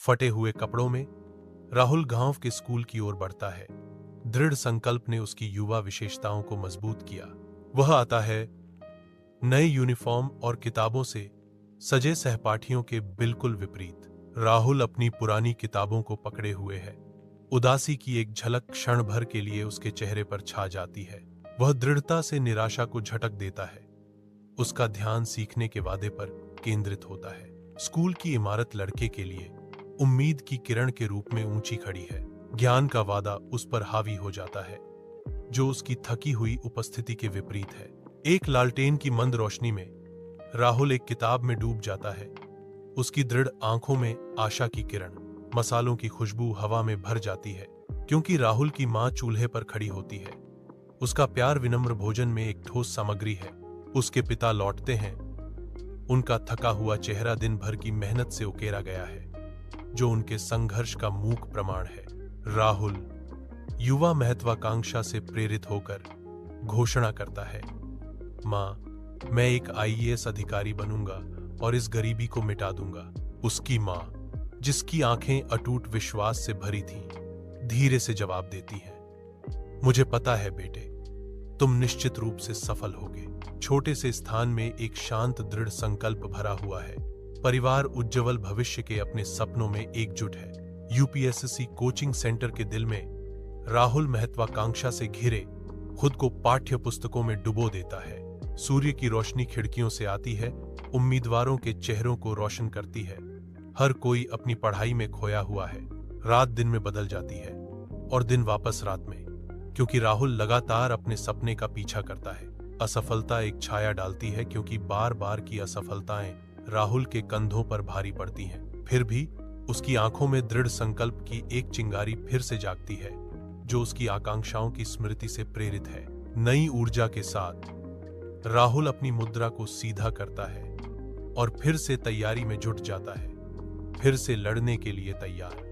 फटे हुए कपड़ों में राहुल गांव के स्कूल की ओर बढ़ता है। दृढ़ संकल्प ने उसकी युवा विशेषताओं को मजबूत किया। वह आता है नए यूनिफॉर्म और किताबों से सजे सहपाठियों के बिल्कुल विपरीत। राहुल अपनी पुरानी किताबों को पकड़े हुए है। उदासी की एक झलक क्षण भर के लिए उसके चेहरे पर छा जाती है। वह दृढ़ता से निराशा को झटक देता है। उसका ध्यान सीखने के वादे पर केंद्रित होता है। स्कूल की इमारत लड़के के लिए उम्मीद की किरण के रूप में ऊंची खड़ी है। ज्ञान का वादा उस पर हावी हो जाता है, जो उसकी थकी हुई उपस्थिति के विपरीत है। एक लालटेन की मंद रोशनी में राहुल एक किताब में डूब जाता है। उसकी दृढ़ आंखों में आशा की किरण, मसालों की खुशबू हवा में भर जाती है, क्योंकि राहुल की मां चूल्हे पर खड़ी होती है। उसका प्यार विनम्र भोजन में एक ठोस सामग्री है। उसके पिता लौटते हैं। उनका थका हुआ चेहरा दिन भर की मेहनत से उकेरा गया है, जो उनके संघर्ष का मूक प्रमाण है। राहुल युवा महत्वाकांक्षा से प्रेरित होकर घोषणा करता है, मां, मैं एक आईएएस अधिकारी बनूंगा और इस गरीबी को मिटा दूंगा। उसकी मां, जिसकी आंखें अटूट विश्वास से भरी थीं, धीरे से जवाब देती है, मुझे पता है बेटे, तुम निश्चित रूप से सफल होगे। छोटे से स्थान में एक शांत दृढ़ संकल्प भरा हुआ है। परिवार उज्जवल भविष्य के अपने सपनों में एकजुट है। यूपीएससी कोचिंग सेंटर के दिल में राहुल महत्वाकांक्षा से घिरे खुद को पाठ्य पुस्तकों में डुबो देता है। सूर्य की रोशनी खिड़कियों से आती है, उम्मीदवारों के चेहरों को रोशन करती है। हर कोई अपनी पढ़ाई में खोया हुआ है। रात दिन में बदल जाती है और दिन वापस रात में, क्योंकि राहुल लगातार अपने सपने का पीछा करता है। असफलता एक छाया डालती है, क्योंकि बार बार की असफलताएं राहुल के कंधों पर भारी पड़ती हैं। फिर भी उसकी आंखों में दृढ़ संकल्प की एक चिंगारी फिर से जागती है, जो उसकी आकांक्षाओं की स्मृति से प्रेरित है। नई ऊर्जा के साथ राहुल अपनी मुद्रा को सीधा करता है और फिर से तैयारी में जुट जाता है, फिर से लड़ने के लिए तैयार।